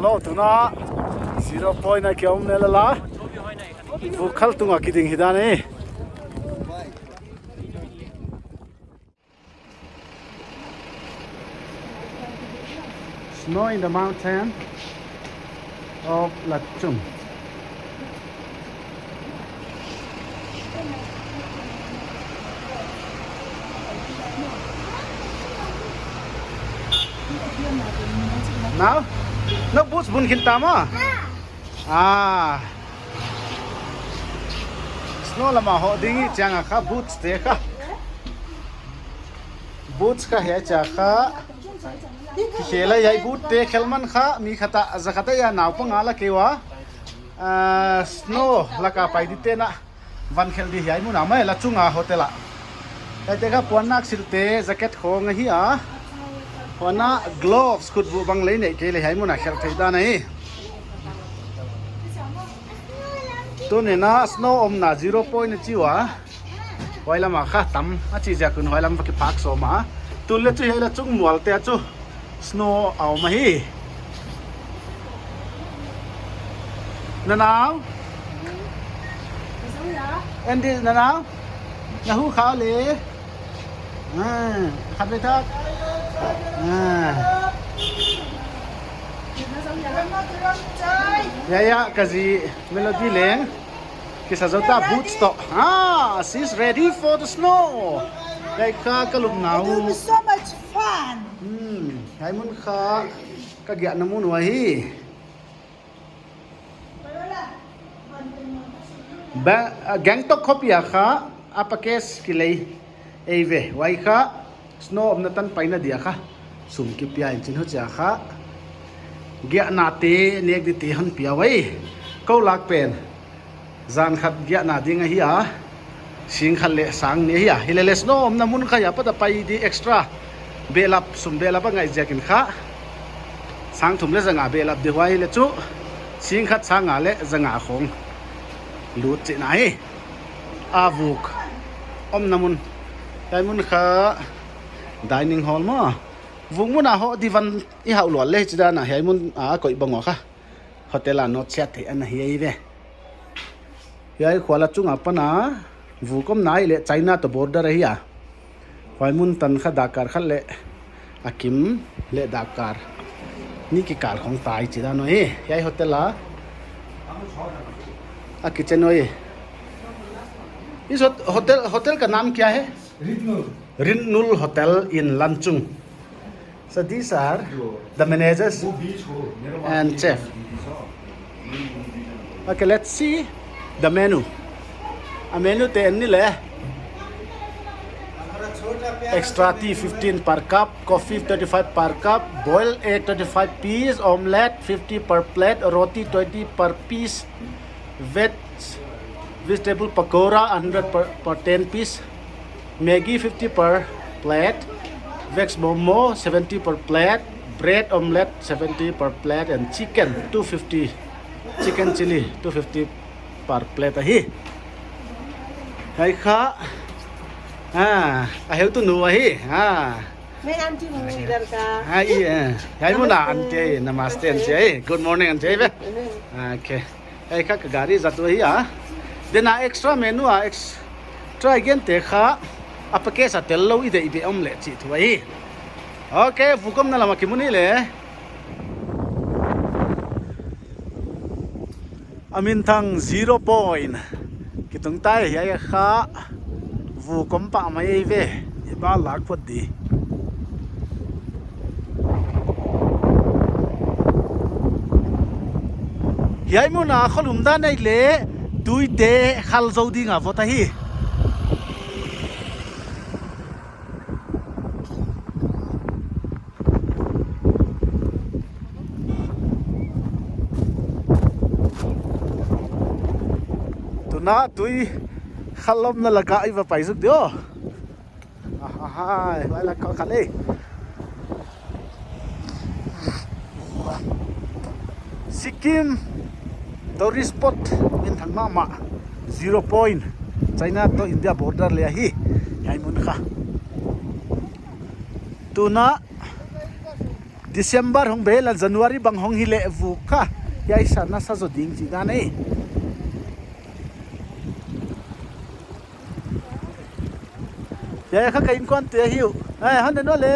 lo tu na 0 point na kiom ne la bu khal tunga kiding hidane snow in the mountain of Lachung. Nào, nước bút bún khinh tam à? Snow là mà họ đi chẳng à khá bút thế khá. Bút khá hệ chả khá. Khi là vậy bút thế khelman khá mi khata zakata ya nào pa ngala kewa. Snow là cả phải đi tên à. Van khel đi vậy muốn nào mấy là chung à hotel à. Cái thế khá puan nak silte jacket khô ngay hi à. Wana gloves could bu bang lấy này cái này hay muốn à khel thấy ta này. Tôi này na snow na 0 point chiu à. Hoài làm à khá tắm, à chỉ giờ kun hoài làm cái park so mà. Tôi lấy chú hay là chung mual te chú snow ảo mà hi. Nè nào. Em đi nè nào. Nhà hú khảo lì. Khát về thác. Ya cái gì melody leng kisa jota boot stop she's ready for the snow like ka lum nào so much fun hay muốn kha ka gya na mun wa hi ba Gangtok khopia kha apakes kilei eve wai kha snow om na tan paina dia kha sum ki pia in chin ho cha kha gya na te nek di te han pia wai ko lak pen zan khat gya na ding hi a sing khal le sang ne hi a hilele snow om na mun kha ya pa da pai di extra belap sum belap ngai jakin kha sang thum le zanga belap de wai le chu sing khat sanga le zanga khong lut chi na hi avuk om na mun tai mun kha dining hall ma vùng muốn họ đi văn y hậu luận lên chỉ ra là hay muốn cội bằng ngõ kha hotel là nó chết thì anh hay về hay khóa là chung apa na vu com nai le China to border hi à hoài muốn tần kha Dakar kha le akim le Dakar ni ki kar khong tai chỉ ra nói hay hotel là kitchen nói इस hotel का नाम क्या है Rinul Hotel in Lanchung. So these are the managers and chef. Okay, let's see the menu. A menu te ni le. Extra tea 15 per cup, coffee 35 per cup, boiled egg 25 piece, omelette 50 per plate, roti 20 per piece, vegetable pakora 100 per 10 piece, Maggi 50 per plate, Vex momo 70 per plate, bread omelette 70 per plate, and chicken 250, chicken chili 250 per plate hi. Hay kha hiểu tu nu hi May auntie mo idar ka. Hay mo na auntie namaste auntie. Good morning auntie. Okay. Hay kha gari jatu hi then extra menu extra again te kha apake sa tello ide omelette chi thuai. Okay, vukom na lama kimuni le. Amintang 0 point. Kitong tai ya kha vukom pa mai ve. Iba lak phot di. Yai mo na kholum da nei le tuite khal zodi nga vota hi. Na tui khalom na laka iwa paisuk dio lai la ko khale Sikkim tourist spot in thangma ma 0 point China to India border le hi yai mun kha tuna December hong be la January bang hong hi le vu kha yai sana sa zo ding chi da nei ya kha kain kon te hiu ai han no le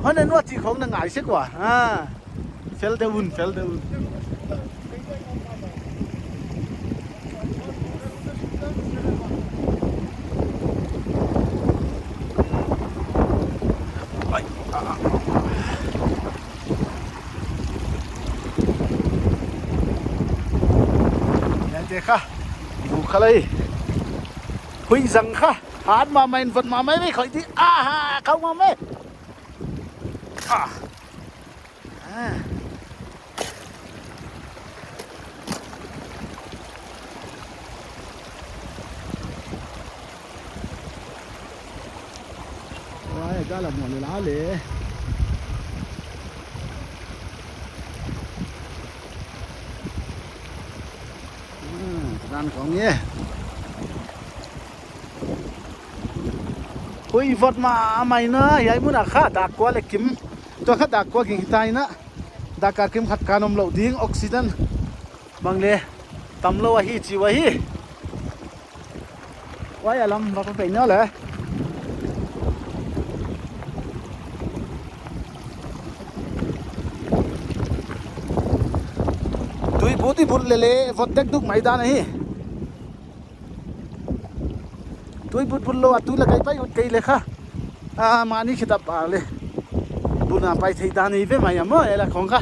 han no chi khong na ngai se kwa fel de un thế kha vụ khá lấy huy rằng kha hát mà mày vật mà mấy khỏi thì ha không mà mấy rồi ra là một lá lệ có nghe ui vật mà mày nữa vậy muốn là khá đặc quá là kiếm tôi khá đặc quá kinh tai nữa đặc cả kiếm khát canom lẩu tiếng oxygen bằng lệ tầm lâu hi chỉ vậy quay làm và có phải nhớ lại tui boti bul lele vật tek duk mai da nahi tui bul lo atu la kai pai ut kai le kha mani khita pa le buna pai thei da ni ve mai amo ela khong kha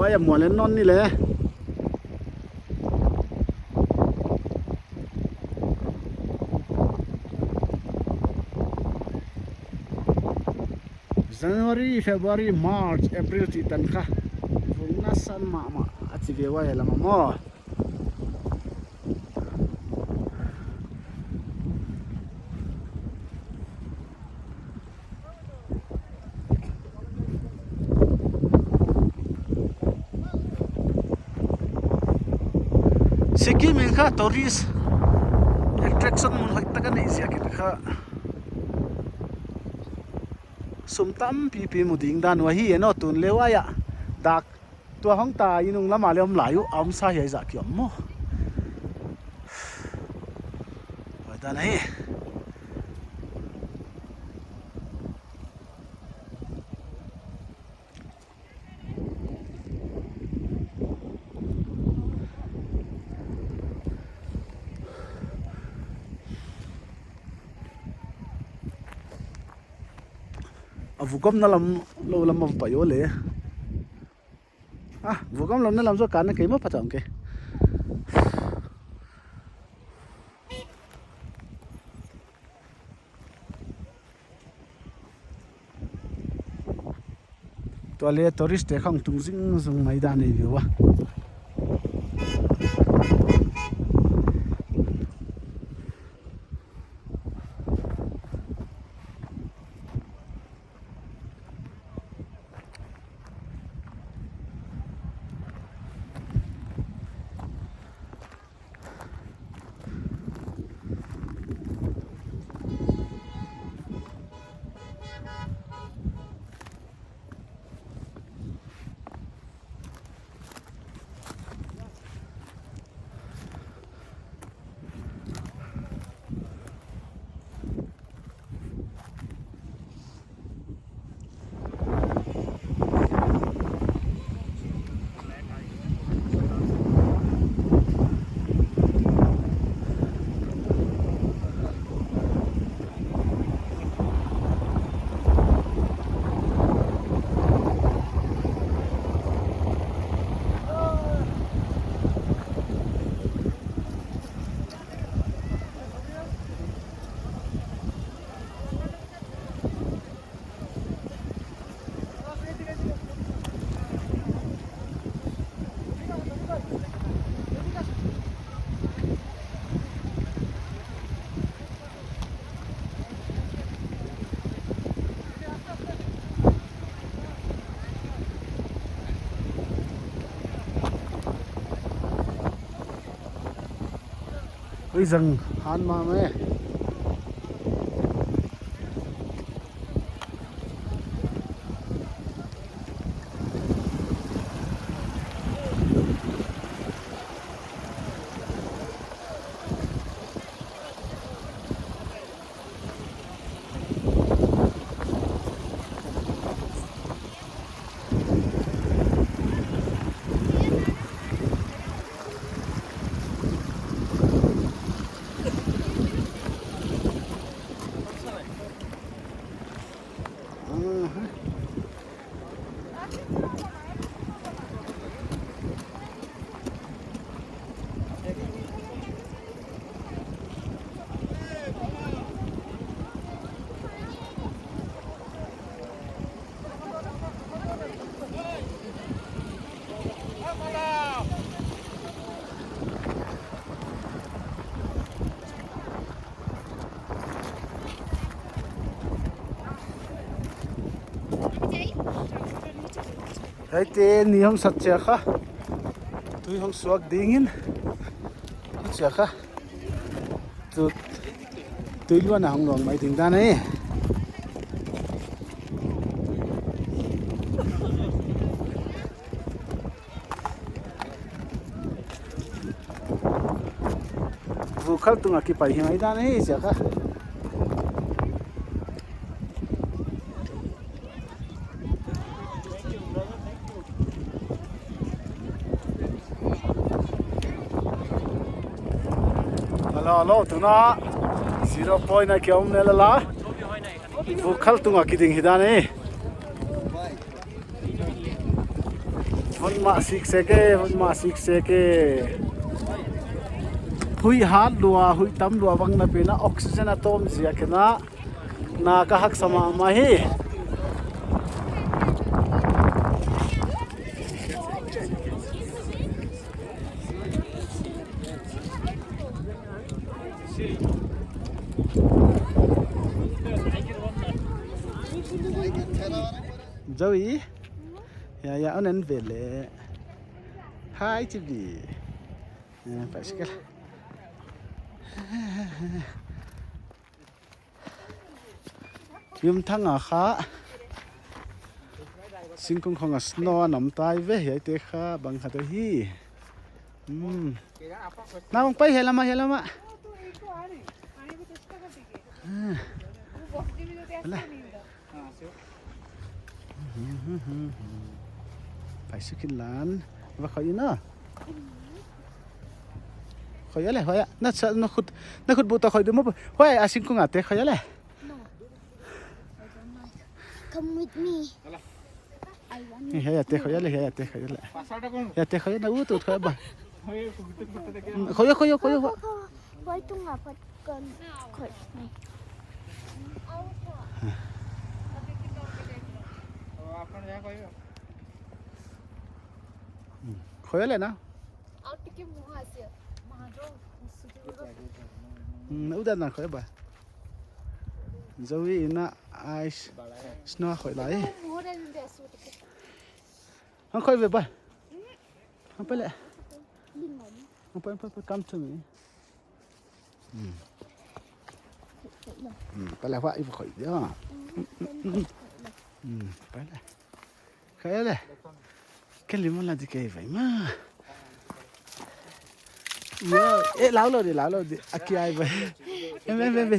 oi am mo le non ni le January, February, March, April ti tan kha vung na san ma ati ve wa la mo Sikkim in kha tourist attraction mun hoi ta ka nei sia ki kha sum tam pi mu ding dan wa hi eno tun lewa ya dak tua hong ta inung lama leom layu am sa hi za kiam mo wa ta nei vukom na lam lo lam pa yo le vukom lam na lam zo kan na ke ma pa chang ke to le tourist te khang tung jing zung mai da nei wa ui rằng han mà mẹ thấy tên ni không sạch chả khá tôi không suốt điên in chả khá tôi luôn là không luồng mấy tiếng ta này vụ khát tung ở cái bài hiện mấy ta này chả khá alo tụi nó 0 point này kéo này là vụ khát tung ở cái đỉnh hita này vẫn mà xịt xe cái hui hát lúa hui tắm lúa văng na pina oxygen atom gì cái na cái hắc sama mà hi Joey, ya anh em về lệ, hai chị gì, phải cái, yếm thằng à khá, xin cũng không có snow nằm tay với hệ tế khá bằng hạt hi, nào không phải hệ lắm à, phải sức kinh lán và khỏi nữa khỏi ấy khỏi nó sợ nó khut bụt khỏi được mất khỏi à xin cũng ngạt thế khỏi ấy Come with me. hay thế khỏi ấy hay thế khỏi nó út khỏi bà khỏi Quay tung ngập Phật cần khỏi này. khỏi ấy nào nó đần là khỏi bà Joey na ice snow khỏi lại không khỏi về bà không phải lẽ không phải come to me phải là vậy khỏi đó phải là khỏi là cái limonade là gì cái vậy mà ê lão rồi đi aki ai vậy em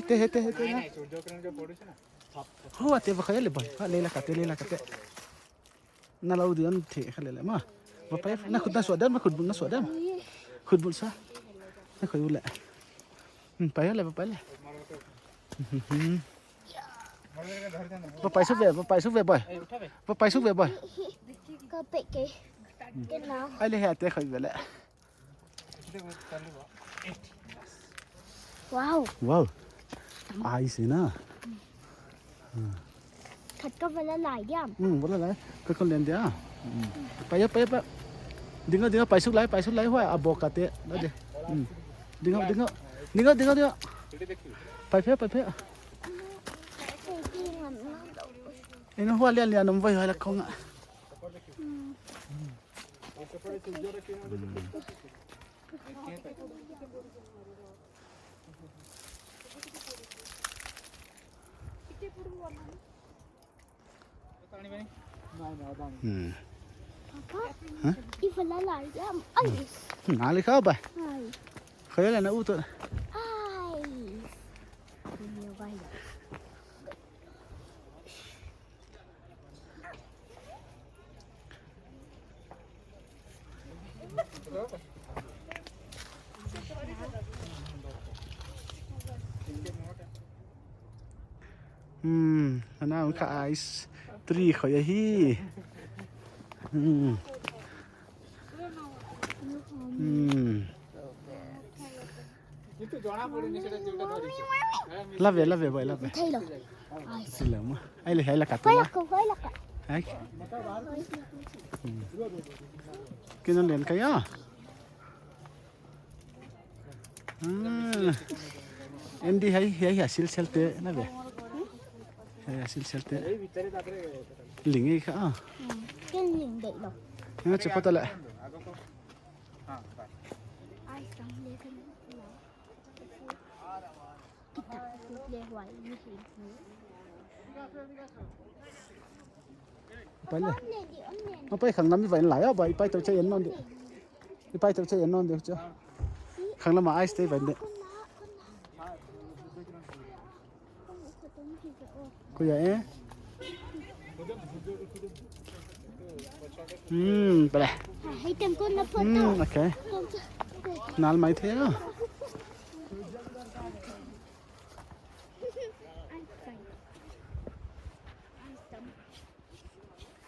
thế hoa thế phải lấy bơi lấy là cái na lâu đi ăn thế khai lấy mà và phải na khut na suat đam khut bún sa na khơi bún lại phải lấy và xúc về bơi Có bị cái nào? ai lấy hạt thế khơi về lại Wow. Ai xí na Thật có phải là lại đi à? vẫn là cái con lên đấy phải đừng phải xúc lấy hoa à bò cả tệ đó đi đừng phải phép nó hoa liền nằm vây hay là không ạ Papa, even la jam ice. Nali ka ba? Hai. Kaya lang na uto. Hai. Nhiều vậy. Anh nào ka ice tree khaya hi. Lave boy lave. Thấy rồi. Xin lỗi mà. Ai là cả Phải tôi. là cả. Ai. Cái nó liền cái á. Em đi hay sil te na về. Hay sil te. Lingi ka. Cái liền đậy rồi. Nó chỉ có lại. Ai cầm lên cái này. Kita lên hoài như thế. Phải lên. Nó phải khẳng lắm như vậy lại á, vậy phải tàu chơi non đi. Phải tàu chơi non được chưa? Khẳng lắm mà ice stay vậy đấy. Cô vậy? Vậy. Hãy tìm con nó photo. Ok. Nál mấy thế á?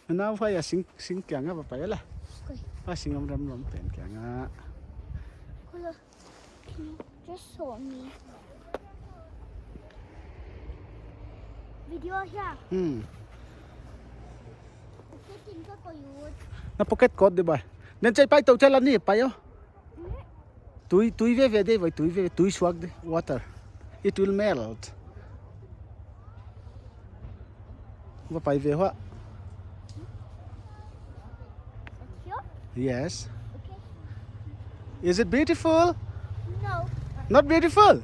Nào phải xin kẹng á, phải là. Xin ông râm bèn kẹng á. Just show me. Video here. Setting ka ko yun. Na pocket code di ba? Nên chạy bay tàu chơi lần này bay không? Túi về đây vậy túi swag đi water. It will melt. Và bay về hoa. Here? Yes. Is it beautiful? No. Not beautiful.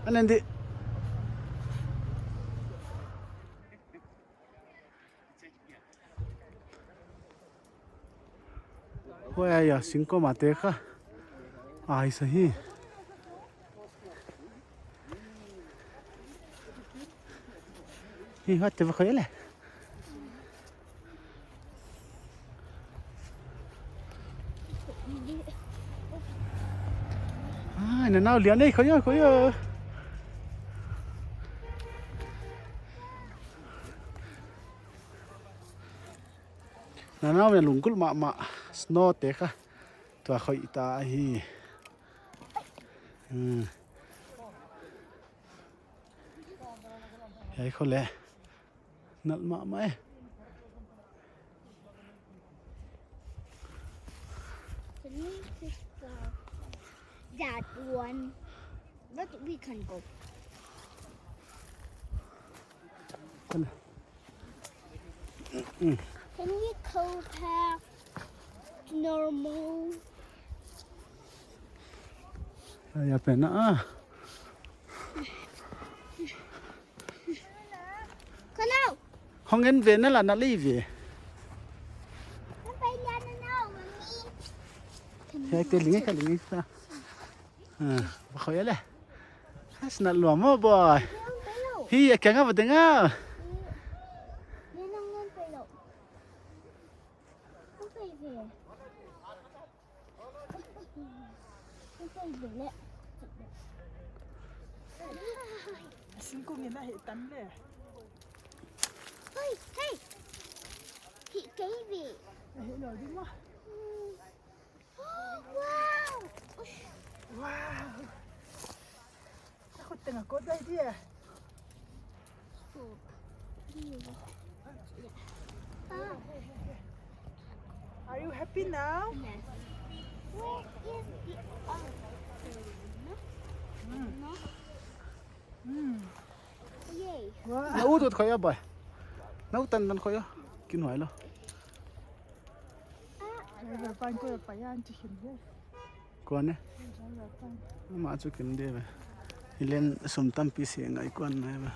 And then the Where ya cinco mateja. Ai sahi. Hi hat te khayla. Nè nào liền đây khơi ơi. Nè nào mình lùng cul mà snow te ka. Tua khơi ta hi. Hay khole. Nal ma mai. That one, but we can go. Can we go past normal? Ya pena ah. Con nào? Không em về nó là nó đi về. Nó bay ra nó nào mà mi? Cái cái lính sao? Khơi là. Has not lo mo boy. Hi cái ngáp vào ngáp. Nên nó ngân phải lộ. Nó phải về. Nó phải về lại. Xin cô nhìn lại hệ tắn này. Hey, thị cái gì? Hệ nổi đi mà. Wow. Wow. Sao không từng ở cốt đây đi à? Are you happy now? Where is the other? No. Yay. Nó út tụt khơi boy. Nó tan khơi kinh hoài lo. Rồi ban cô phải ăn chỉ hình thế. Kuan ma chu kin de ba ilen sum tam pi se ngai kuan na ba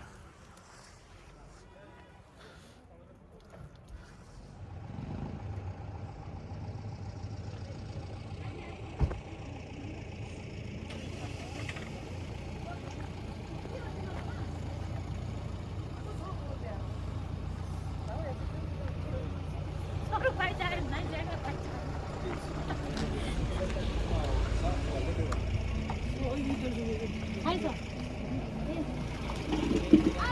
서로 발자를 난 제가 발자. 어이, 알죠? 아,